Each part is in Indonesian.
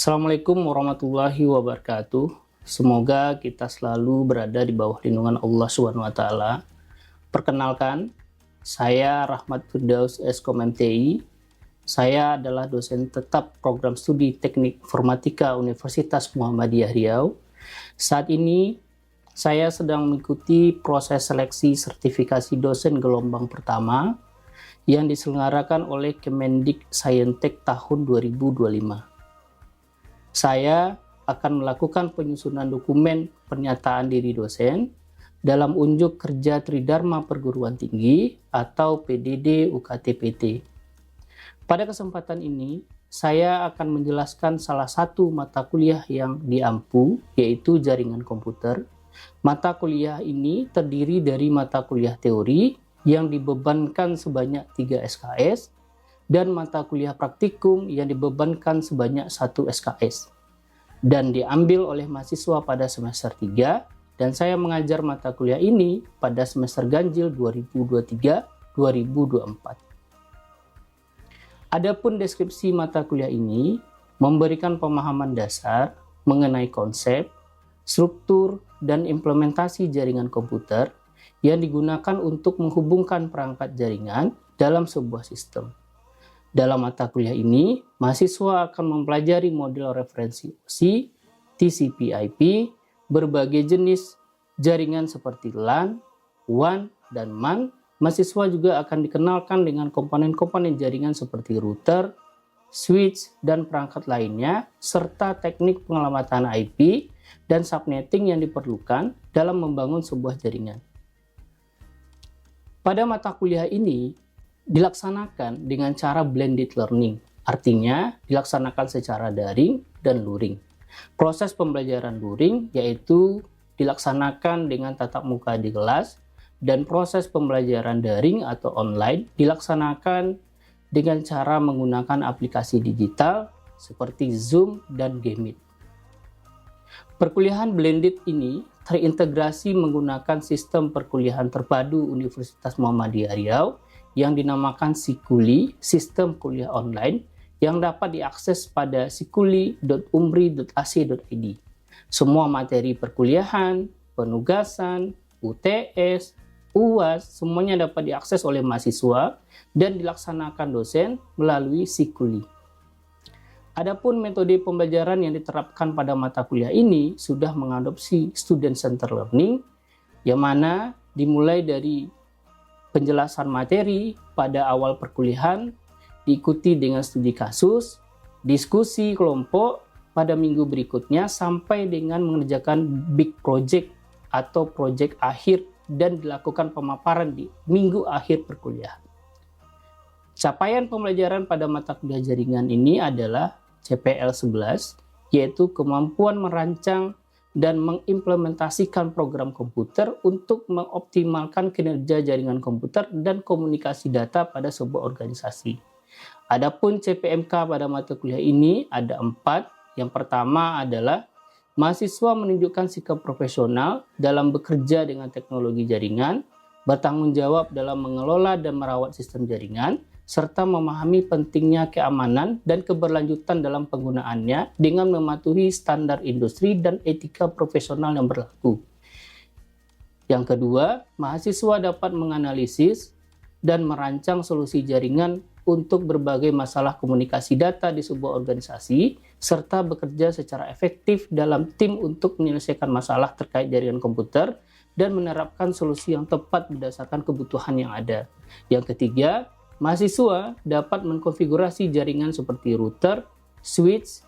Assalamualaikum warahmatullahi wabarakatuh. Semoga kita selalu berada di bawah lindungan Allah Subhanahu wa taala. Perkenalkan, saya Rahmat Firdaus Eskom MTI. Saya adalah dosen tetap program studi Teknik Informatika Universitas Muhammadiyah Riau. Saat ini saya sedang mengikuti proses seleksi sertifikasi dosen gelombang pertama yang diselenggarakan oleh Kemendiksayentek tahun 2025. Saya akan melakukan penyusunan dokumen pernyataan diri dosen dalam unjuk kerja Tridharma Perguruan Tinggi atau PDD UKT-PT. Pada kesempatan ini, saya akan menjelaskan salah satu mata kuliah yang diampu, yaitu jaringan komputer. Mata kuliah ini terdiri dari mata kuliah teori yang dibebankan sebanyak 3 SKS, dan mata kuliah praktikum yang dibebankan sebanyak 1 SKS, dan diambil oleh mahasiswa pada semester 3, dan saya mengajar mata kuliah ini pada semester ganjil 2023-2024. Adapun deskripsi mata kuliah ini memberikan pemahaman dasar mengenai konsep, struktur, dan implementasi jaringan komputer yang digunakan untuk menghubungkan perangkat jaringan dalam sebuah sistem. Dalam mata kuliah ini, mahasiswa akan mempelajari model referensi OSI, TCP/IP, berbagai jenis jaringan seperti LAN, WAN, dan MAN. Mahasiswa juga akan dikenalkan dengan komponen-komponen jaringan seperti router, switch, dan perangkat lainnya, serta teknik pengelamatan IP dan subnetting yang diperlukan dalam membangun sebuah jaringan. Pada mata kuliah ini, dilaksanakan dengan cara blended learning, artinya dilaksanakan secara daring dan luring. Proses pembelajaran luring yaitu dilaksanakan dengan tatap muka di kelas, dan proses pembelajaran daring atau online dilaksanakan dengan cara menggunakan aplikasi digital seperti Zoom dan Gmeet. Perkuliahan blended ini terintegrasi menggunakan sistem perkuliahan terpadu Universitas Muhammadiyah Riau yang dinamakan Sikuli, sistem kuliah online, yang dapat diakses pada sikuli.umri.ac.id. Semua materi perkuliahan, penugasan, UTS, UAS, semuanya dapat diakses oleh mahasiswa dan dilaksanakan dosen melalui Sikuli. Adapun metode pembelajaran yang diterapkan pada mata kuliah ini sudah mengadopsi student-centered learning, yang mana dimulai dari penjelasan materi pada awal perkuliahan, diikuti dengan studi kasus, diskusi kelompok pada minggu berikutnya, sampai dengan mengerjakan big project atau project akhir dan dilakukan pemaparan di minggu akhir perkuliahan. Capaian pembelajaran pada mata kuliah jaringan ini adalah CPL 11, yaitu kemampuan merancang dan mengimplementasikan program komputer untuk mengoptimalkan kinerja jaringan komputer dan komunikasi data pada sebuah organisasi. Adapun CPMK pada mata kuliah ini ada 4. Yang pertama adalah mahasiswa menunjukkan sikap profesional dalam bekerja dengan teknologi jaringan, bertanggung jawab dalam mengelola dan merawat sistem jaringan, serta memahami pentingnya keamanan dan keberlanjutan dalam penggunaannya dengan mematuhi standar industri dan etika profesional yang berlaku. Yang kedua, mahasiswa dapat menganalisis dan merancang solusi jaringan untuk berbagai masalah komunikasi data di sebuah organisasi, serta bekerja secara efektif dalam tim untuk menyelesaikan masalah terkait jaringan komputer dan menerapkan solusi yang tepat berdasarkan kebutuhan yang ada. Yang ketiga, mahasiswa dapat mengkonfigurasi jaringan seperti router, switch,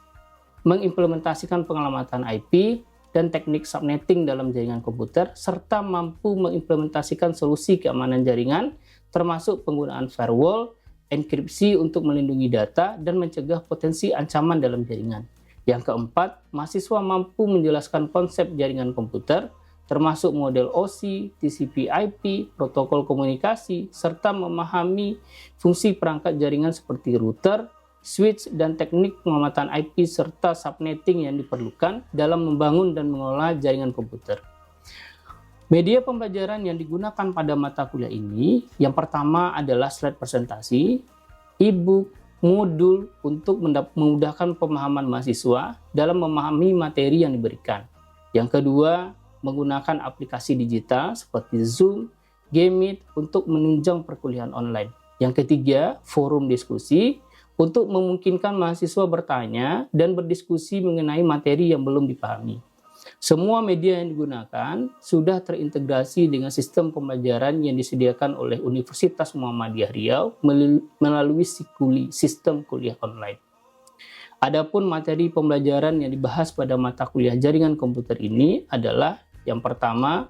mengimplementasikan pengelamatan IP, dan teknik subnetting dalam jaringan komputer, serta mampu mengimplementasikan solusi keamanan jaringan, termasuk penggunaan firewall, enkripsi untuk melindungi data, dan mencegah potensi ancaman dalam jaringan. Yang keempat, mahasiswa mampu menjelaskan konsep jaringan komputer, termasuk model OSI, TCP/IP, protokol komunikasi, serta memahami fungsi perangkat jaringan seperti router, switch, dan teknik pengamatan IP serta subnetting yang diperlukan dalam membangun dan mengelola jaringan komputer. Media pembelajaran yang digunakan pada mata kuliah ini, yang pertama adalah slide presentasi, e-book, modul untuk memudahkan pemahaman mahasiswa dalam memahami materi yang diberikan. Yang kedua, menggunakan aplikasi digital seperti Zoom, Gmeet untuk menunjang perkuliahan online. Yang ketiga, forum diskusi untuk memungkinkan mahasiswa bertanya dan berdiskusi mengenai materi yang belum dipahami. Semua media yang digunakan sudah terintegrasi dengan sistem pembelajaran yang disediakan oleh Universitas Muhammadiyah Riau melalui sistem kuliah online. Adapun materi pembelajaran yang dibahas pada mata kuliah jaringan komputer ini adalah yang pertama,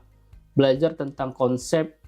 belajar tentang konsep,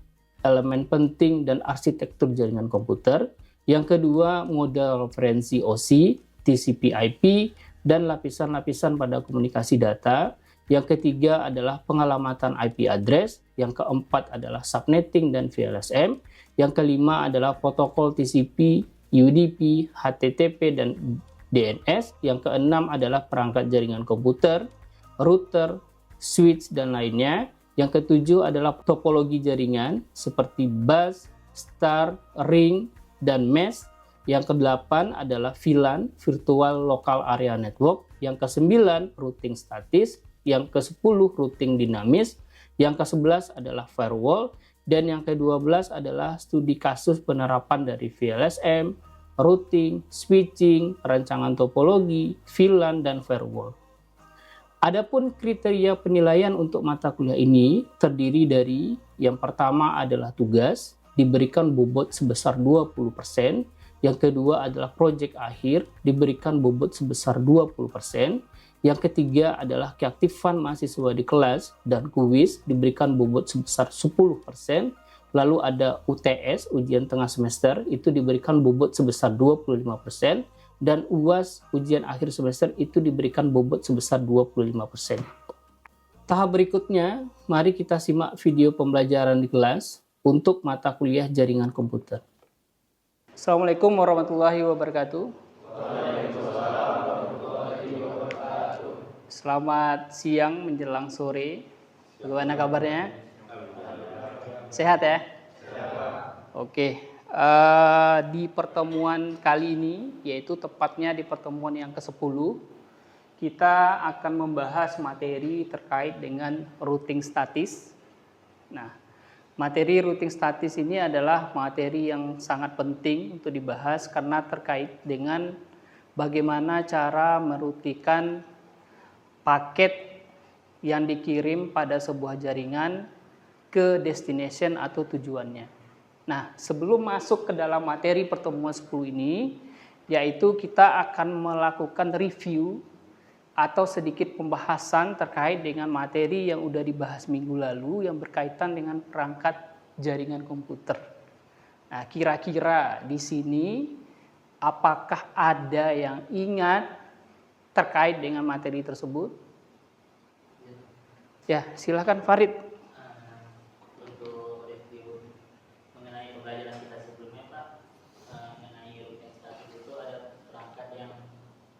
elemen penting, dan arsitektur jaringan komputer. Yang kedua, model referensi OSI, TCP/IP, dan lapisan-lapisan pada komunikasi data. Yang ketiga adalah pengalamatan IP address. Yang keempat adalah subnetting dan VLSM. Yang kelima adalah protokol TCP, UDP, HTTP, dan DNS. Yang keenam adalah perangkat jaringan komputer, router, switch, dan lainnya. Yang ketujuh adalah topologi jaringan seperti bus, star, ring, dan mesh. Yang kedelapan adalah VLAN, Virtual Local Area Network. Yang kesembilan, routing statis. Yang ke-10 routing dinamis, yang ke-11 adalah firewall, dan yang ke-12 adalah studi kasus penerapan dari VLSM, routing, switching, perancangan topologi, VLAN, dan firewall. Adapun kriteria penilaian untuk mata kuliah ini terdiri dari yang pertama adalah tugas, diberikan bobot sebesar 20%, yang kedua adalah proyek akhir, diberikan bobot sebesar 20%, yang ketiga adalah keaktifan mahasiswa di kelas dan kuis diberikan bobot sebesar 10%. Lalu ada UTS, ujian tengah semester, itu diberikan bobot sebesar 25%. Dan UAS, ujian akhir semester, itu diberikan bobot sebesar 25%. Tahap berikutnya, mari kita simak video pembelajaran di kelas untuk mata kuliah jaringan komputer. Assalamualaikum warahmatullahi wabarakatuh. Selamat siang menjelang sore. Bagaimana kabarnya? Sehat ya? Oke. Di pertemuan kali ini, yaitu tepatnya di pertemuan yang ke-10, kita akan membahas materi terkait dengan routing statis. Nah, materi routing statis ini adalah materi yang sangat penting untuk dibahas karena terkait dengan bagaimana cara merutikan paket yang dikirim pada sebuah jaringan ke destination atau tujuannya. Nah, sebelum masuk ke dalam materi pertemuan 10 ini, yaitu kita akan melakukan review atau sedikit pembahasan terkait dengan materi yang sudah dibahas minggu lalu yang berkaitan dengan perangkat jaringan komputer. Nah, kira-kira di sini apakah ada yang ingat terkait dengan materi tersebut? Ya, silakan Farid. Untuk review mengenai pembelajaran kita sebelumnya, Pak, mengenai routing statis itu ada perangkat yang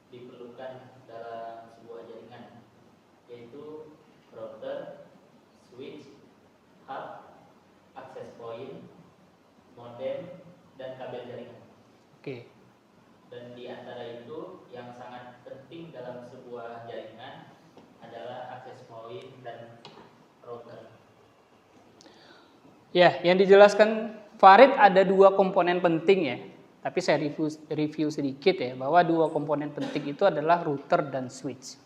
diperlukan dalam sebuah jaringan, yaitu router, switch, hub, access point, modem, dan kabel jaringan. Oke. Dan di antara itu yang sangat penting dalam sebuah jaringan adalah access point dan router. Ya, yang dijelaskan Farid ada dua komponen penting ya. Tapi saya review sedikit ya, bahwa dua komponen penting itu adalah router dan switch.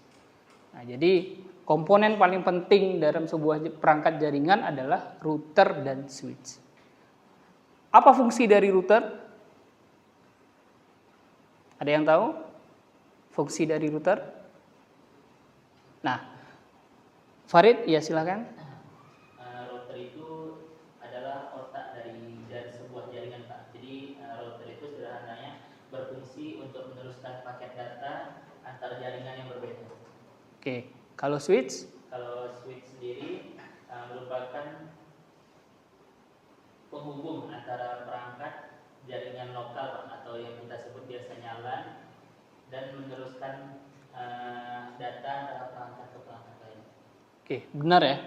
Nah, jadi komponen paling penting dalam sebuah perangkat jaringan adalah router dan switch. Apa fungsi dari router? Ada yang tahu fungsi dari router? Nah, Farid, ya silakan. Router itu adalah otak dari sebuah jaringan, Pak. Jadi router itu sederhananya berfungsi untuk meneruskan paket data antar jaringan yang berbeda. Oke, kalau switch? Kalau switch sendiri merupakan penghubung antara perangkat jaringan lokal atau yang kita sebut biasanya LAN dan meneruskan data antara perangkat ke perangkat lain. Oke, benar ya.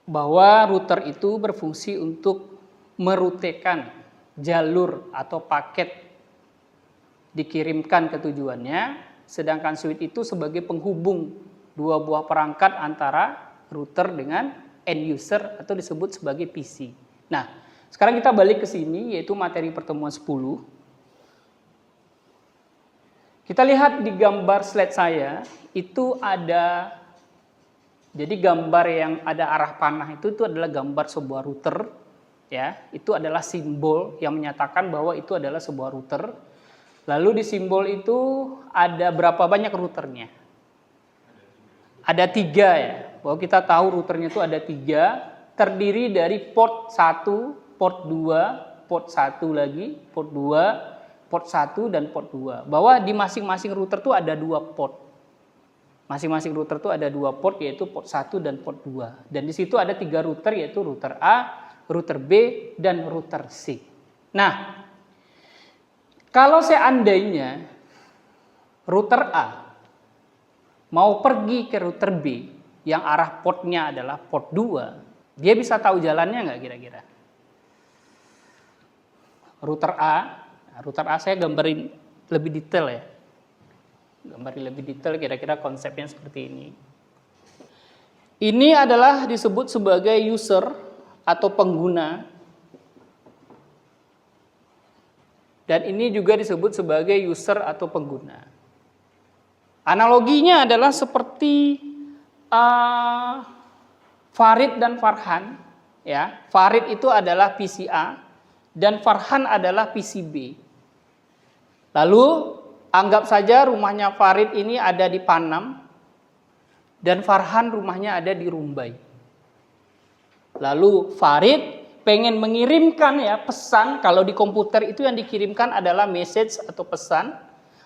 Bahwa router itu berfungsi untuk merutekan jalur atau paket dikirimkan ke tujuannya, sedangkan switch itu sebagai penghubung dua buah perangkat antara router dengan end user atau disebut sebagai PC. Nah, sekarang kita balik ke sini yaitu materi pertemuan 10. Kita lihat di gambar slide saya, itu ada, jadi gambar yang ada arah panah itu adalah gambar sebuah router, ya. Itu adalah simbol yang menyatakan bahwa itu adalah sebuah router. Lalu di simbol itu ada berapa banyak routernya? Ada 3 ya. Bahwa kita tahu routernya itu ada 3, terdiri dari port 1, port 2, port 1 lagi, port 2, port 1 dan port 2. Bahwa di masing-masing router itu ada 2 port. Masing-masing router itu ada 2 port yaitu port 1 dan port 2. Dan di situ ada 3 router yaitu router A, router B dan router C. Nah, kalau seandainya router A mau pergi ke router B yang arah portnya adalah port 2, dia bisa tahu jalannya nggak kira-kira? Router A saya gambarin lebih detail ya. Gambarin lebih detail kira-kira konsepnya seperti ini. Ini adalah disebut sebagai user atau pengguna. Dan ini juga disebut sebagai user atau pengguna. Analoginya adalah seperti Farid dan Farhan. Ya, Farid itu adalah PC A dan Farhan adalah PC B. Lalu anggap saja rumahnya Farid ini ada di Panam dan Farhan rumahnya ada di Rumbai. Lalu Farid pengen mengirimkan ya pesan, kalau di komputer itu yang dikirimkan adalah message atau pesan.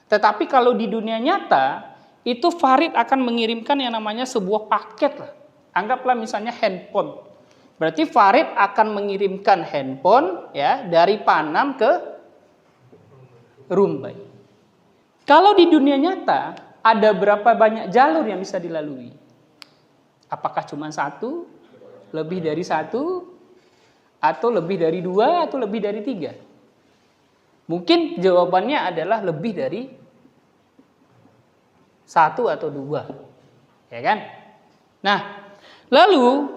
Tetapi kalau di dunia nyata itu Farid akan mengirimkan yang namanya sebuah paket lah. Anggaplah misalnya handphone. Berarti Farid akan mengirimkan handphone ya dari Panam ke Rumbai. Kalau di dunia nyata ada berapa banyak jalur yang bisa dilalui? Apakah cuma 1? Lebih dari 1? Atau lebih dari 2 atau lebih dari 3? Mungkin jawabannya adalah lebih dari 1 atau 2. Ya kan? Nah, lalu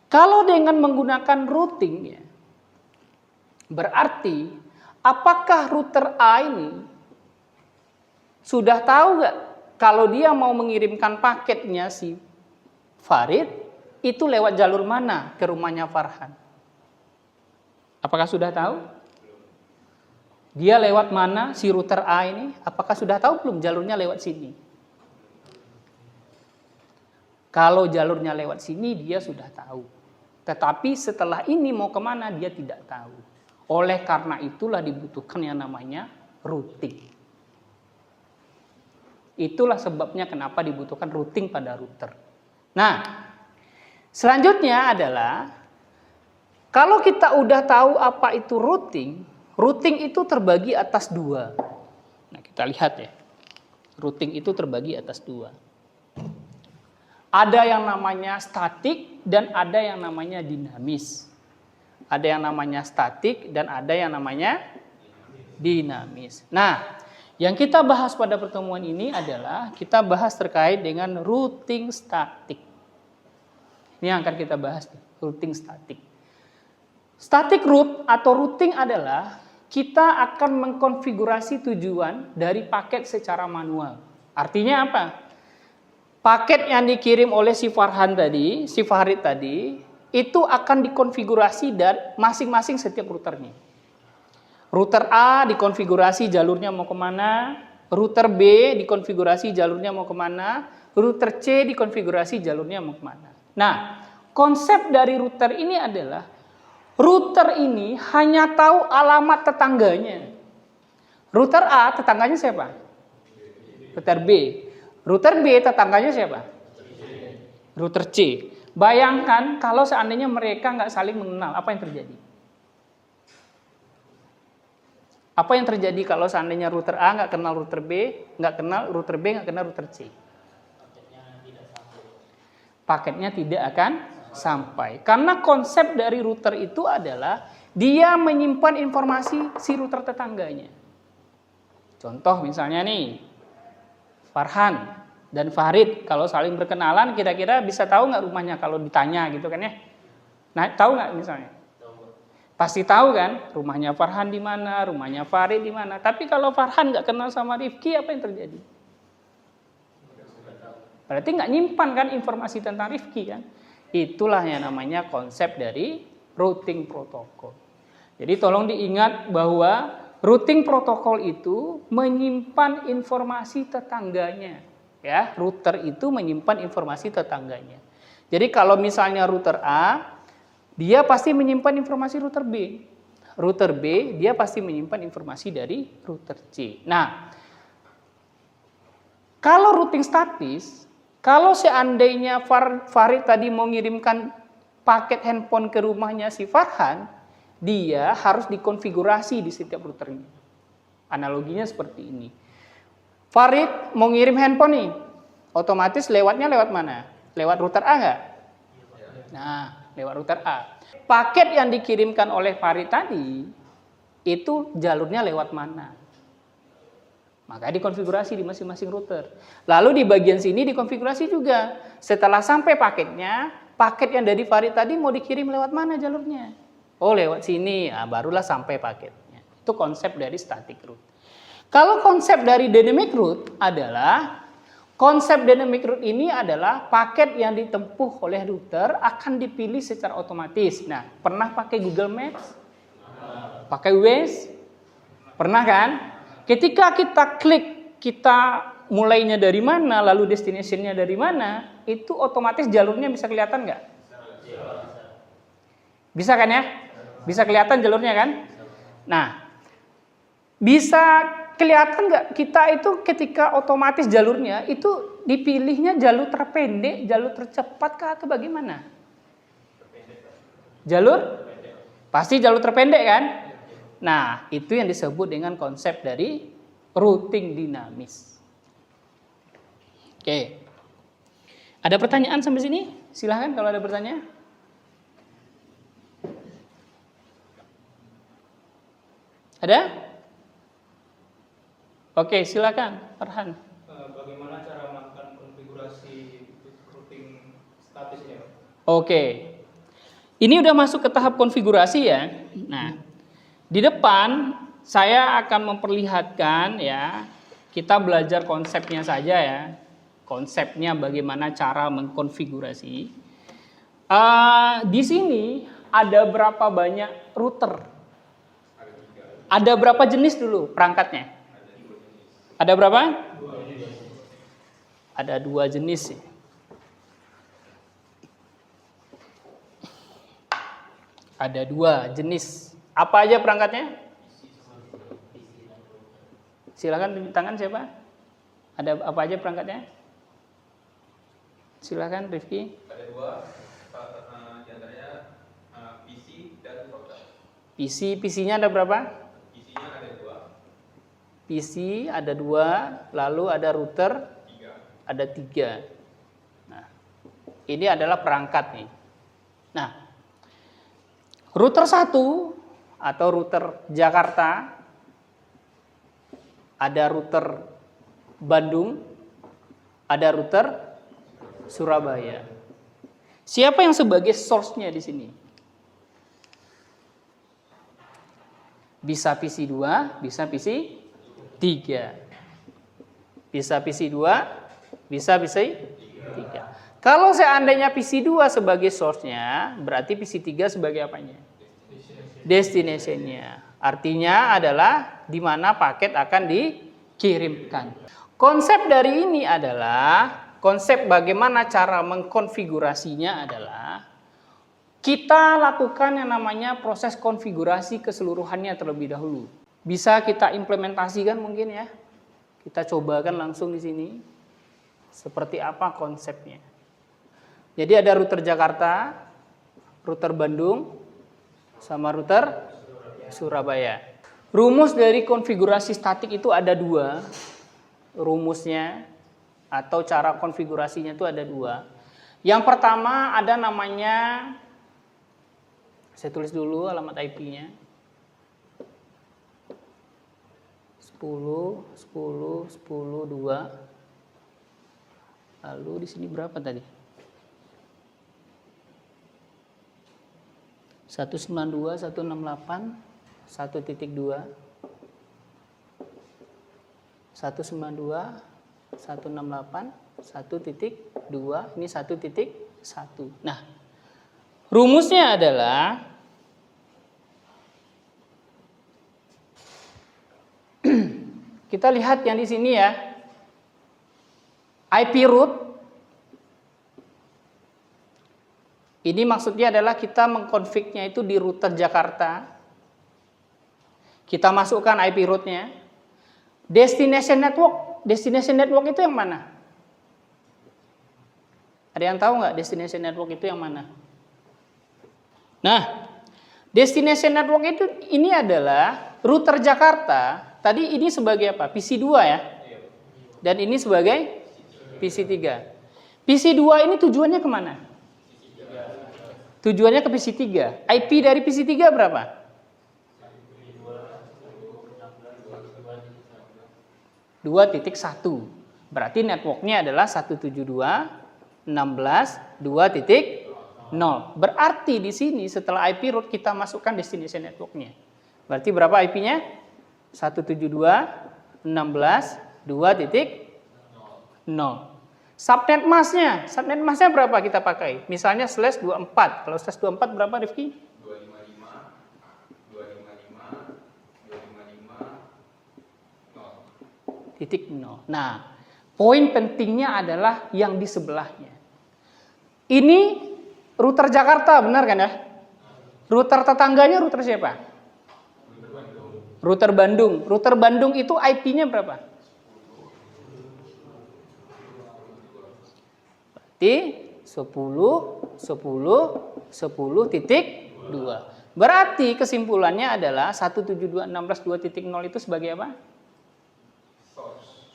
kalau dengan menggunakan routing ya, berarti apakah router A ini sudah tahu nggak kalau dia mau mengirimkan paketnya si Farid itu lewat jalur mana ke rumahnya Farhan? Apakah sudah tahu? Dia lewat mana si router A ini? Apakah sudah tahu belum jalurnya lewat sini? Kalau jalurnya lewat sini dia sudah tahu. Tetapi setelah ini mau kemana dia tidak tahu. Oleh karena itulah dibutuhkan yang namanya routing. Itulah sebabnya kenapa dibutuhkan routing pada router. Nah, selanjutnya adalah kalau kita udah tahu apa itu routing, routing itu terbagi atas 2. Nah, kita lihat ya. Routing itu terbagi atas 2. Ada yang namanya statik dan ada yang namanya dinamis. Ada yang namanya statik dan ada yang namanya dinamis. Nah, yang kita bahas pada pertemuan ini adalah kita bahas terkait dengan routing statik. Ini yang akan kita bahas, routing statik. Static route atau routing adalah kita akan mengkonfigurasi tujuan dari paket secara manual. Artinya apa? Paket yang dikirim oleh si Farhan tadi, si Farid tadi, itu akan dikonfigurasi dari masing-masing setiap routernya. Router A dikonfigurasi jalurnya mau kemana, router B dikonfigurasi jalurnya mau kemana, router C dikonfigurasi jalurnya mau kemana. Nah, konsep dari router ini adalah router ini hanya tahu alamat tetangganya. Router A tetangganya siapa? Router B. Router B tetangganya siapa? Router C. Bayangkan kalau seandainya mereka nggak saling mengenal, apa yang terjadi? Apa yang terjadi kalau seandainya router A nggak kenal router B, nggak kenal router B, nggak kenal router C? Paketnya tidak akan sampai. Karena konsep dari router itu adalah dia menyimpan informasi si router tetangganya. Contoh misalnya nih, Farhan dan Farid kalau saling berkenalan kira-kira bisa tahu nggak rumahnya kalau ditanya gitu kan ya? Nah, tahu nggak misalnya? Pasti tahu kan rumahnya Farhan di mana, rumahnya Farid di mana. Tapi kalau Farhan nggak kenal sama Rifki, apa yang terjadi? Berarti nggak nyimpan kan informasi tentang Rifki kan? Itulah yang namanya konsep dari routing protokol. Jadi tolong diingat bahwa routing protokol itu menyimpan informasi tetangganya. Ya, router itu menyimpan informasi tetangganya. Jadi kalau misalnya router A, dia pasti menyimpan informasi router B. Router B, dia pasti menyimpan informasi dari router C. Nah, kalau routing statis, kalau seandainya Farid tadi mau ngirimkan paket handphone ke rumahnya si Farhan, dia harus dikonfigurasi di setiap routernya. Analoginya seperti ini. Farid mau ngirim handphone nih, otomatis lewatnya lewat mana? Lewat router A nggak? Nah, lewat router A. Paket yang dikirimkan oleh Farid tadi, itu jalurnya lewat mana? Maka dikonfigurasi di masing-masing router. Lalu di bagian sini dikonfigurasi juga. Setelah sampai paketnya, paket yang dari Farid tadi mau dikirim lewat mana jalurnya? Oh, lewat sini. Nah, barulah sampai paketnya. Itu konsep dari static route. Kalau konsep dari dynamic route adalah, konsep dynamic route ini adalah paket yang ditempuh oleh router akan dipilih secara otomatis. Nah, pernah pakai Google Maps? Pakai Waze? Pernah kan? Ketika kita klik, kita mulainya dari mana, lalu destination-nya dari mana, itu otomatis jalurnya bisa kelihatan nggak? Bisa kan ya? Bisa kelihatan jalurnya kan? Nah, bisa kelihatan nggak kita itu ketika otomatis jalurnya itu dipilihnya jalur terpendek, jalur tercepat kah atau bagaimana? Jalur? Pasti jalur terpendek kan? Nah, itu yang disebut dengan konsep dari routing dinamis. Oke. Ada pertanyaan sampai sini? Silahkan kalau ada pertanyaan. Ada? Oke, silakan, Farhan. Bagaimana cara melakukan konfigurasi routing statis ini, Pak? Oke. Ini udah masuk ke tahap konfigurasi ya. Nah, di depan saya akan memperlihatkan ya, kita belajar konsepnya saja ya. Konsepnya bagaimana cara mengkonfigurasi. Di sini ada berapa banyak router? Ada berapa jenis dulu perangkatnya? Ada berapa? Ada 2 jenis. Ada 2 jenis. Apa aja perangkatnya? Silakan tunjuk tangan siapa? Ada apa aja perangkatnya? Silakan Rifki. Ada 2, diantaranya PC dan router. PC-nya ada berapa? PC-nya ada 2. PC ada 2, lalu ada router 3. ada 3. Nah, ini adalah perangkat nih. Nah, router 1 atau router Jakarta, ada router Bandung, ada router Surabaya. Siapa yang sebagai source-nya di sini? Bisa PC 2, bisa PC 3. Bisa PC 2, bisa PC 3. Kalau seandainya PC 2 sebagai source-nya, berarti PC 3 sebagai apanya? Destination-nya. Artinya adalah di mana paket akan dikirimkan. Konsep dari ini adalah, konsep bagaimana cara mengkonfigurasinya adalah, kita lakukan yang namanya proses konfigurasi keseluruhannya terlebih dahulu. Bisa kita implementasikan mungkin ya. Kita cobakan langsung di sini. Seperti apa konsepnya. Jadi ada router Jakarta, router Bandung, sama router Surabaya. Rumus dari konfigurasi statik itu ada 2. Rumusnya atau cara konfigurasinya itu ada 2. Yang pertama ada namanya, saya tulis dulu alamat IP-nya. 10 10, 10, 10, 2. Lalu di sini berapa tadi? 192, 168, 1.2. 192, 168, 1.2. Ini 1.1. Nah, rumusnya adalah kita lihat yang di sini ya. IP root ini maksudnya adalah kita mengkonfignya itu di router Jakarta. Kita masukkan IP rootnya. Destination network itu yang mana? Ada yang tahu nggak destination network itu yang mana? Nah, destination network itu ini adalah router Jakarta. Tadi ini sebagai apa? PC2 ya. Dan ini sebagai PC3. PC2 ini tujuannya kemana? Tujuannya ke PC3. IP dari PC3 berapa? 2.1. Berarti networknya adalah 172.16.2.0. Berarti di sini setelah IP root kita masukkan destination networknya. Berarti berapa IP-nya? 172.16.2.0. Subnet masknya berapa kita pakai? Misalnya /24. Kalau /24 berapa, Rifki? 255.0. Nah, poin pentingnya adalah yang di sebelahnya. Ini router Jakarta, benar kan ya? Router tetangganya router siapa? Router Bandung. Router Bandung itu IP-nya berapa? Berarti 10, 10, 10.2. Berarti kesimpulannya adalah 172.16.2.0 itu sebagai apa?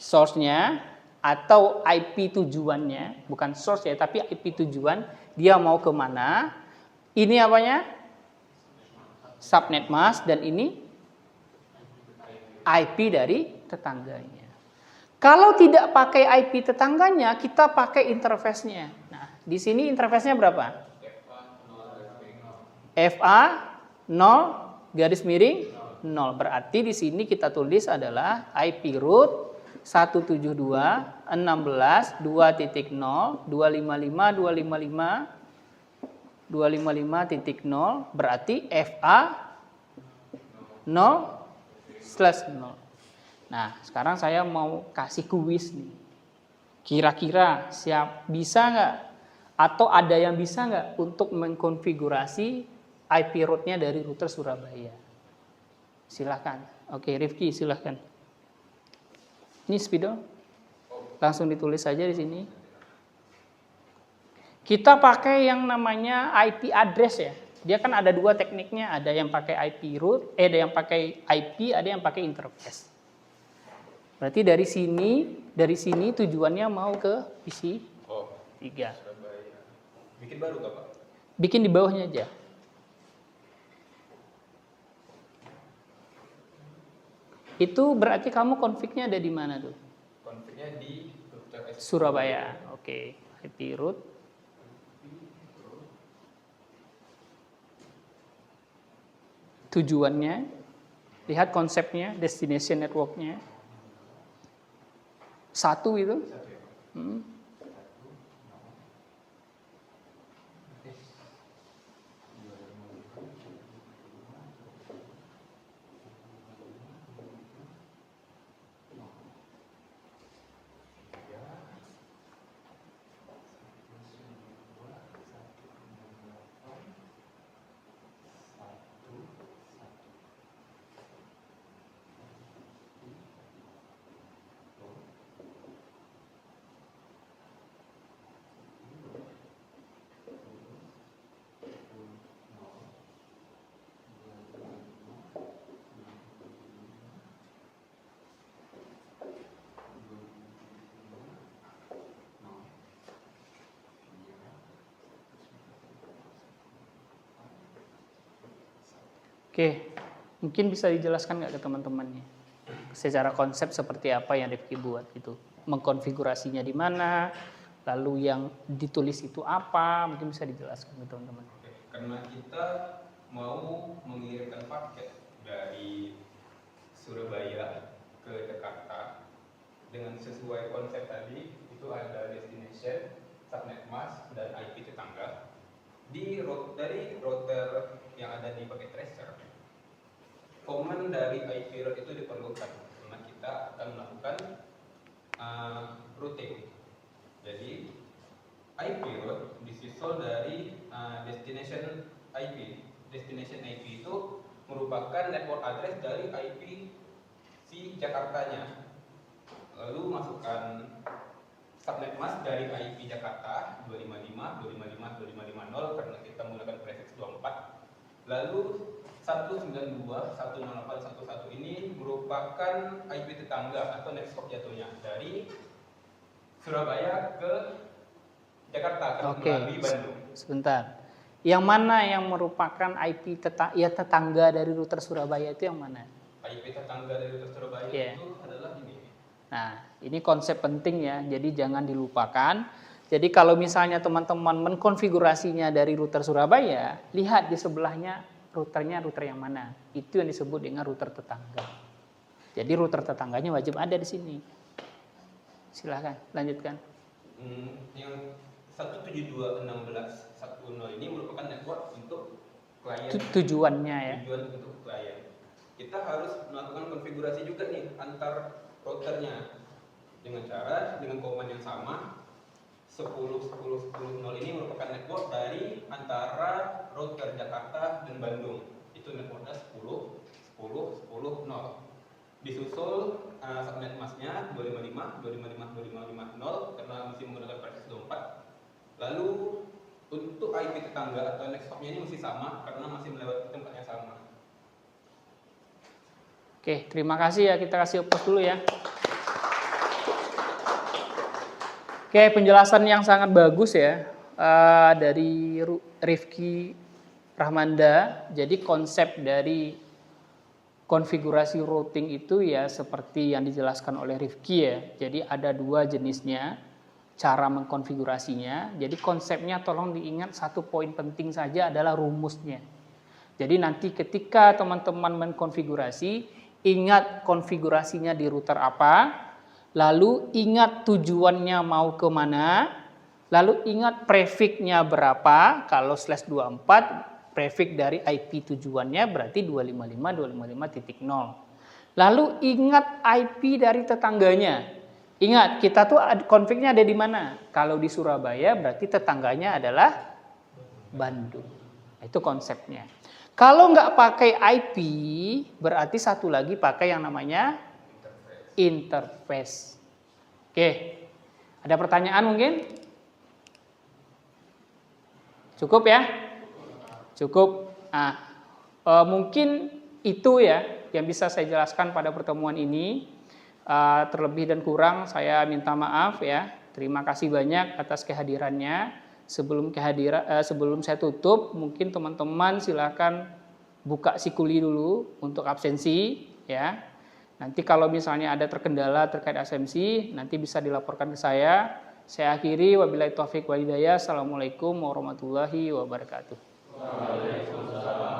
Source-nya atau IP tujuannya, bukan source ya, tapi IP tujuan, dia mau kemana. Ini apanya? Subnet mask, dan ini IP dari tetangganya. Kalau tidak pakai IP tetangganya, kita pakai interface-nya. Nah, di sini interface-nya berapa? FA 0 garis miring 0. Berarti di sini kita tulis adalah IP root 172.16.2.0 255.255.0 berarti FA 0/0. Nah, sekarang saya mau kasih kuis nih. Kira-kira bisa nggak? Atau ada yang bisa nggak untuk mengkonfigurasi IP root-nya dari router Surabaya? Silahkan. Oke, Rifki silahkan. Ini spidol. Langsung ditulis saja di sini. Kita pakai yang namanya IP address ya. Dia kan ada dua tekniknya, ada yang pakai IP root, ada yang pakai IP, ada yang pakai interface. Berarti dari sini tujuannya mau ke PC 3. Bikin baru nggak Pak? Bikin di bawahnya aja. Itu berarti kamu config-nya ada di mana tuh? Konfignya di Surabaya. Oke, IP root. Tujuannya, lihat konsepnya, destination network-nya. 1 itu. Oke, mungkin bisa dijelaskan nggak ke teman-temannya? secara konsep seperti apa yang Rifki buat itu. Mengkonfigurasinya di mana, lalu yang ditulis itu apa, mungkin bisa dijelaskan ke teman-teman. Oke, karena kita mau mengirimkan paket dari Surabaya ke Jakarta dengan sesuai konsep tadi, itu ada destination, subnet mask, dan IP tetangga. Dari router yang ada di paket tracer, command dari IP route itu diperlukan karena kita akan melakukan routing. Jadi IP route disusul dari destination IP. Destination IP itu merupakan network address dari IP si Jakartanya. Lalu masukkan subnet mask dari IP Jakarta 255, 255, 2550 karena kita menggunakan prefix 24. Lalu 192, 108, 11 ini merupakan IP tetangga atau next hop jatuhnya dari Surabaya ke Jakarta melalui Bandung. Sebentar. Yang mana yang merupakan IP tetangga dari router Surabaya itu yang mana? IP tetangga dari router Surabaya itu adalah ini. Nah, ini konsep penting ya, jadi jangan dilupakan. Jadi kalau misalnya teman-teman mengkonfigurasinya dari router Surabaya, lihat di sebelahnya routernya router yang mana. Itu yang disebut dengan router tetangga. Jadi router tetangganya wajib ada di sini. Silahkan, lanjutkan. Yang 172.16.10 ini merupakan network untuk klien. Tujuannya ya. Tujuan untuk klien. Kita harus melakukan konfigurasi juga nih antar routernya dengan command yang sama. 10.10.10.0 ini merupakan network dari antara router Jakarta dan Bandung. Itu networknya 10.10.10.0. Disusul subnet masknya 255, 255, 2550 karena masih menggunakan prefix 24. Lalu untuk IP tetangga atau next hop-nya ini masih sama karena masih melewati tempat yang sama. Oke, terima kasih ya. Kita kasih applause dulu ya. Oke, penjelasan yang sangat bagus ya dari Rifki Rahmanda. Jadi konsep dari konfigurasi routing itu ya seperti yang dijelaskan oleh Rifki ya. Jadi ada dua jenisnya cara mengkonfigurasinya. Jadi konsepnya tolong diingat satu poin penting saja adalah rumusnya. Jadi nanti ketika teman-teman mengkonfigurasi, ingat konfigurasinya di router apa, lalu ingat tujuannya mau kemana, lalu ingat prefix-nya berapa. Kalau /24 prefix dari IP tujuannya berarti 255.255.0. Lalu ingat IP dari tetangganya. Ingat, kita tuh config-nya ada di mana? Kalau di Surabaya berarti tetangganya adalah Bandung. Itu konsepnya. Kalau nggak pakai IP, berarti satu lagi pakai yang namanya interface. Oke, ada pertanyaan mungkin? Cukup ya? Cukup. Nah, mungkin itu ya yang bisa saya jelaskan pada pertemuan ini. Terlebih dan kurang saya minta maaf ya. Terima kasih banyak atas kehadirannya. Sebelum saya tutup, mungkin teman-teman silakan buka Sikuli dulu untuk absensi ya. Nanti kalau misalnya ada terkendala terkait absensi, nanti bisa dilaporkan ke saya. Saya akhiri, wabillahi taufiq wal hidayah. Assalamualaikum warahmatullahi wabarakatuh. Waalaikumsalam.